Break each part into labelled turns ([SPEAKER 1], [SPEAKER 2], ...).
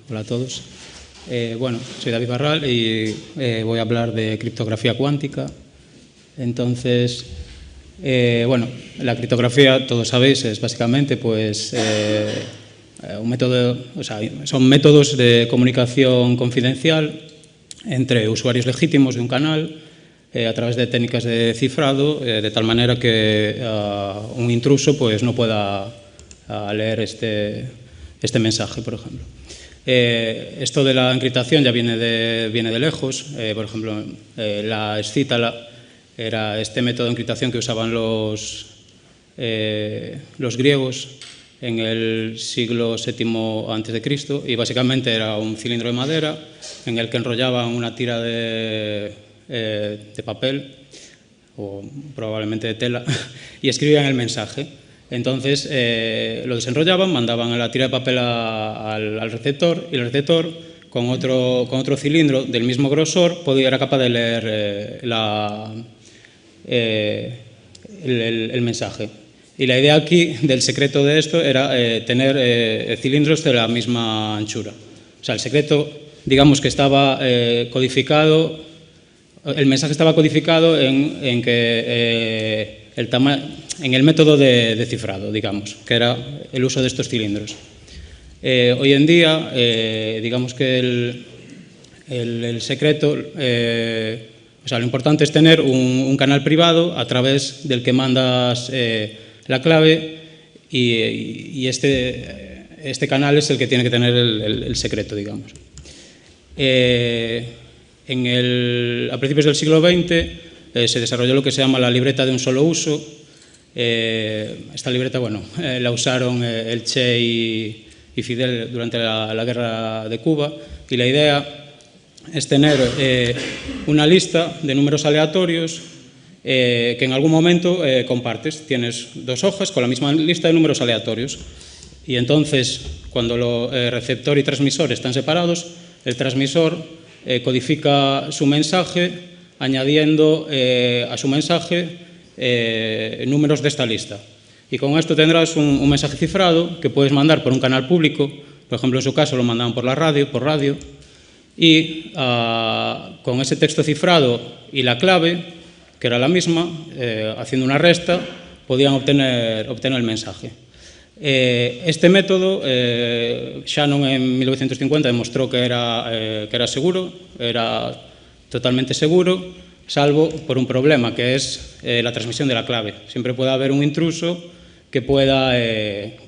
[SPEAKER 1] Hola a todos. Bueno, soy David Barral y voy a hablar de criptografía cuántica. Entonces, bueno, la criptografía, todos sabéis, es básicamente pues, un método, o sea, son métodos de comunicación confidencial entre usuarios legítimos de un canal a través de técnicas de cifrado, de tal manera que un intruso pues, no pueda leer este mensaje, por ejemplo. Esto de la encriptación ya viene de lejos. Por ejemplo, la escítala era este método de encriptación que usaban los griegos en el siglo VII a.C. y básicamente era un cilindro de madera en el que enrollaban una tira de papel o probablemente de tela y escribían el mensaje. Entonces lo desenrollaban, mandaban a la tira de papel al receptor y el receptor con otro cilindro del mismo grosor era capaz de leer el mensaje. Y la idea aquí del secreto de esto era tener cilindros de la misma anchura. O sea, el secreto, digamos que estaba codificado, el mensaje estaba codificado en que en el método de cifrado, digamos, que era el uso de estos cilindros. Hoy en día, digamos que el secreto, o sea, lo importante es tener un canal privado a través del que mandas la clave y este canal es el que tiene que tener el secreto, digamos. A principios del siglo XX se desarrolló lo que se llama la libreta de un solo uso. Esta libreta, bueno, la usaron el Che y Fidel durante la guerra de Cuba y la idea es tener una lista de números aleatorios que en algún momento compartes. Tienes dos hojas con la misma lista de números aleatorios y entonces cuando receptor y transmisor están separados, el transmisor codifica su mensaje añadiendo a su mensaje números de esta lista. Y con esto tendrás un mensaje cifrado que puedes mandar por un canal público. Por ejemplo, en su caso lo mandaban por radio, y con ese texto cifrado y la clave, que era la misma, haciendo una resta, podían obtener el mensaje. Este método, Shannon en 1950 demostró que era seguro, era totalmente seguro, salvo por un problema, que es la transmisión de la clave. Siempre puede haber un intruso que pueda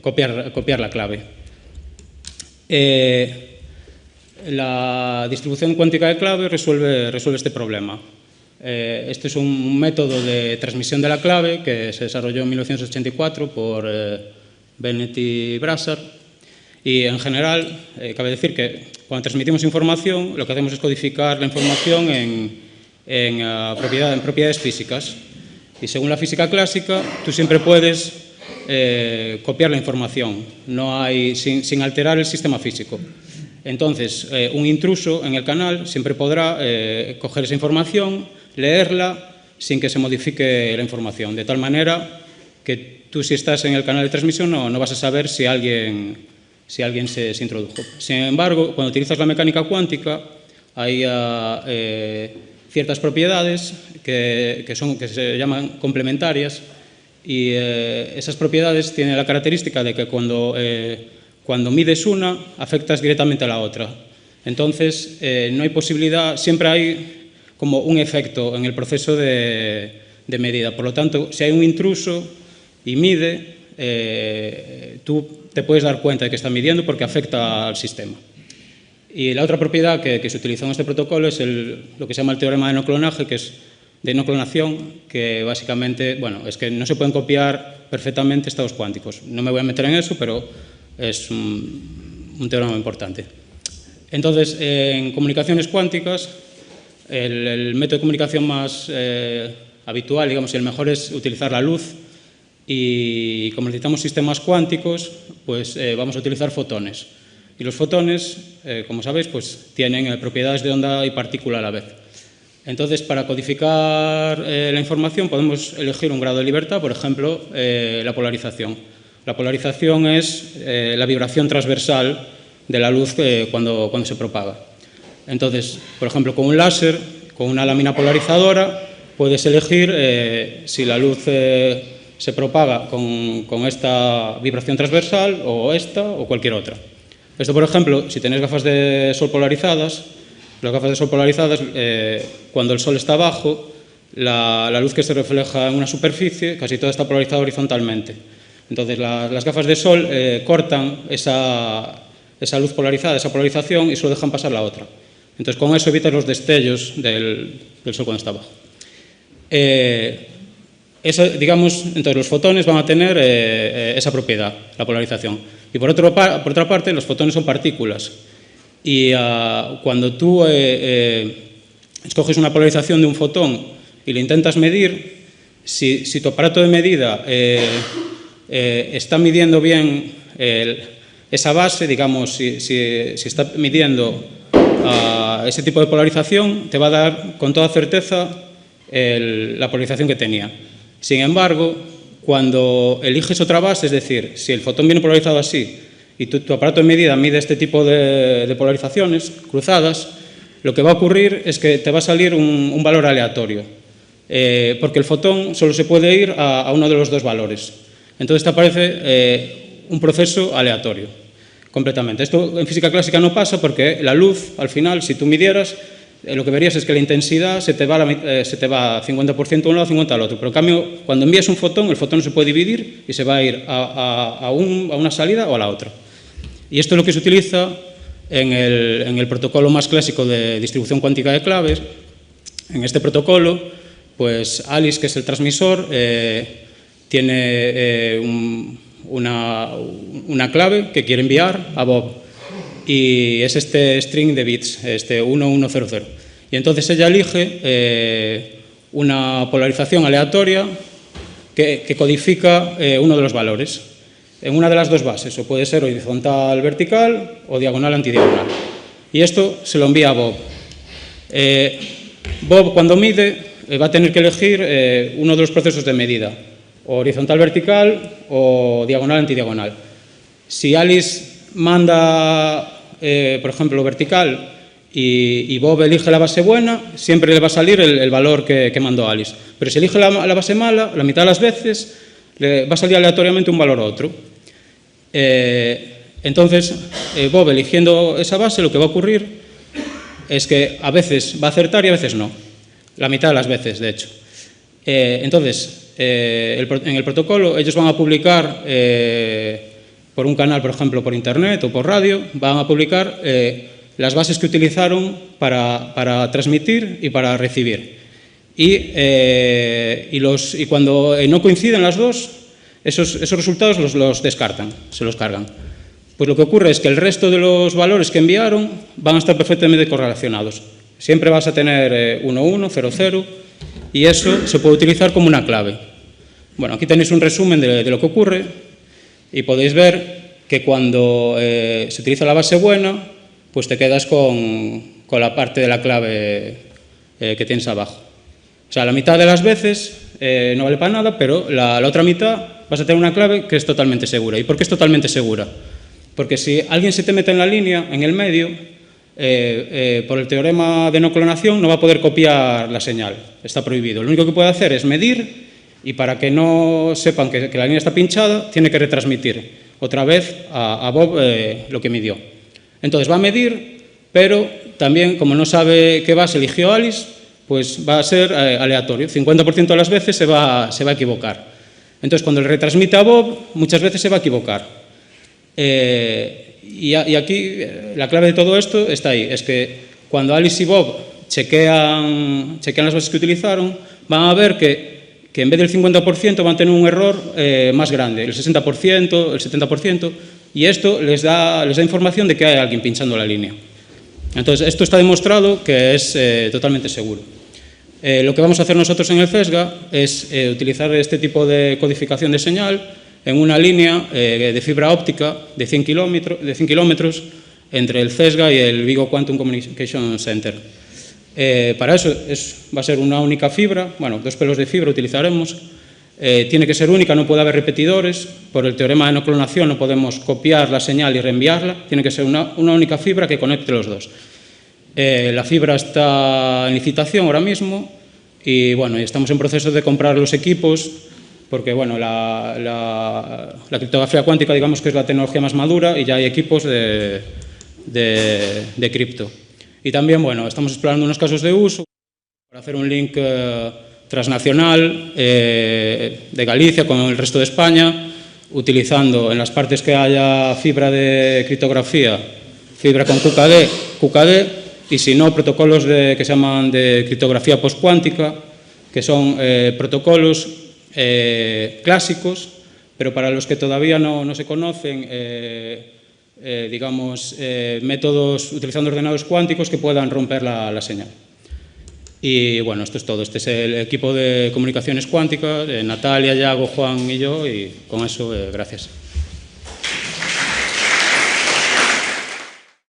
[SPEAKER 1] copiar la clave. La distribución cuántica de clave resuelve este problema. Este es un método de transmisión de la clave que se desarrolló en 1984 por Bennett y Brassard. Y en general, cabe decir que cuando transmitimos información, lo que hacemos es codificar la información en propiedades físicas. Y según la física clásica, tú siempre puedes copiar la información, sin alterar el sistema físico. Entonces, un intruso en el canal siempre podrá coger esa información, leerla, sin que se modifique la información. De tal manera que tú, si estás en el canal de transmisión, no vas a saber si alguien se introdujo. Sin embargo, cuando utilizas la mecánica cuántica, hay ciertas propiedades que se llaman complementarias y esas propiedades tienen la característica de que cuando mides una, afectas directamente a la otra. Entonces, no hay posibilidad, siempre hay como un efecto en el proceso de medida. Por lo tanto, si hay un intruso y mide, tú te puedes dar cuenta de que está midiendo porque afecta al sistema. Y la otra propiedad que se utilizó en este protocolo es lo que se llama el teorema de no clonaje, que es de no clonación, que básicamente, bueno, es que no se pueden copiar perfectamente estados cuánticos. No me voy a meter en eso, pero es un teorema importante. Entonces, en comunicaciones cuánticas, el método de comunicación más habitual, digamos, y el mejor es utilizar la luz. Y como necesitamos sistemas cuánticos, pues vamos a utilizar fotones. Y los fotones, como sabéis, pues tienen propiedades de onda y partícula a la vez. Entonces, para codificar la información podemos elegir un grado de libertad, por ejemplo, la polarización. La polarización es la vibración transversal de la luz cuando se propaga. Entonces, por ejemplo, con un láser, con una lámina polarizadora, puedes elegir si la luz se propaga con esta vibración transversal o esta o cualquier otra. Esto, por ejemplo, si tenéis gafas de sol polarizadas, las gafas de sol polarizadas, cuando el sol está abajo, la luz que se refleja en una superficie, casi toda está polarizada horizontalmente. Entonces, las gafas de sol cortan esa luz polarizada, esa polarización, y solo dejan pasar la otra. Entonces, con eso evitas los destellos del sol cuando está abajo. Digamos, entonces los fotones van a tener esa propiedad, la polarización. Y por otra parte, los fotones son partículas. Y cuando tú escoges una polarización de un fotón y lo intentas medir, si tu aparato de medida está midiendo bien esa base, digamos, si está midiendo ese tipo de polarización, te va a dar con toda certeza la polarización que tenía. Sin embargo, cuando eliges otra base, es decir, si el fotón viene polarizado así y tu aparato de medida mide este tipo de polarizaciones cruzadas, lo que va a ocurrir es que te va a salir un valor aleatorio, porque el fotón solo se puede ir a uno de los dos valores. Entonces te aparece un proceso aleatorio, completamente. Esto en física clásica no pasa porque la luz, al final, si tú midieras, lo que verías es que la intensidad se te va 50% a un lado, 50% al otro. Pero en cambio, cuando envías un fotón, el fotón no se puede dividir y se va a ir a una salida o a la otra. Y esto es lo que se utiliza en el protocolo más clásico de distribución cuántica de claves. En este protocolo, pues Alice, que es el transmisor, tiene una clave que quiere enviar a Bob. Y es este string de bits, este 1100. Y entonces ella elige una polarización aleatoria que codifica uno de los valores en una de las dos bases, o puede ser horizontal vertical o diagonal antidiagonal. Y esto se lo envía a Bob. Bob, cuando mide, va a tener que elegir uno de los procesos de medida, o horizontal vertical o diagonal antidiagonal. Si Alice manda, por ejemplo, vertical y Bob elige la base buena, siempre le va a salir el valor que mandó Alice. Pero si elige la base mala, la mitad de las veces le va a salir aleatoriamente un valor a otro. Entonces, Bob eligiendo esa base, lo que va a ocurrir es que a veces va a acertar y a veces no. La mitad de las veces, de hecho. Entonces, en el protocolo, ellos van a publicar por un canal, por ejemplo, por internet o por radio, van a publicar las bases que utilizaron para transmitir y para recibir. Y cuando no coinciden las dos, esos resultados los descartan, se los cargan. Pues lo que ocurre es que el resto de los valores que enviaron van a estar perfectamente correlacionados. Siempre vas a tener 1, 0, 0, y eso se puede utilizar como una clave. Bueno, aquí tenéis un resumen de lo que ocurre. Y podéis ver que cuando se utiliza la base buena, pues te quedas con la parte de la clave que tienes abajo. O sea, la mitad de las veces no vale para nada, pero la otra mitad vas a tener una clave que es totalmente segura. ¿Y por qué es totalmente segura? Porque si alguien se te mete en la línea, en el medio, por el teorema de no clonación, no va a poder copiar la señal. Está prohibido. Lo único que puede hacer es medir, y para que no sepan que la línea está pinchada, tiene que retransmitir otra vez a Bob lo que midió. Entonces va a medir, pero también, como no sabe qué base eligió Alice, pues va a ser aleatorio. 50% de las veces se va a equivocar. Entonces, cuando le retransmite a Bob, muchas veces se va a equivocar. Y aquí la clave de todo esto está ahí. Es que cuando Alice y Bob chequean las bases que utilizaron, van a ver que en vez del 50% van a tener un error más grande, el 60%, el 70%, y esto les da información de que hay alguien pinchando la línea. Entonces, esto está demostrado que es totalmente seguro. Lo que vamos a hacer nosotros en el CESGA es utilizar este tipo de codificación de señal en una línea de fibra óptica de 100 kilómetros entre el CESGA y el Vigo Quantum Communication Center. Para eso va a ser una única fibra, bueno, 2 pelos de fibra utilizaremos, Tiene que ser única, no puede haber repetidores. Por el teorema de no clonación no podemos copiar la señal y reenviarla. Tiene que ser una única fibra que conecte los dos. La fibra está en licitación ahora mismo y bueno, estamos en proceso de comprar los equipos porque bueno, la criptografía cuántica digamos que es la tecnología más madura y ya hay equipos de cripto. Y también bueno, estamos explorando unos casos de uso para hacer un link transnacional de Galicia con el resto de España, utilizando en las partes que haya fibra de criptografía, fibra con QKD, y si no, protocolos que se llaman de criptografía postcuántica, que son protocolos clásicos, pero para los que todavía no se conocen, digamos, métodos utilizando ordenadores cuánticos que puedan romper la señal. Y bueno, esto es todo. Este es el equipo de comunicaciones cuánticas, Natalia, Yago, Juan y yo, y con eso, gracias.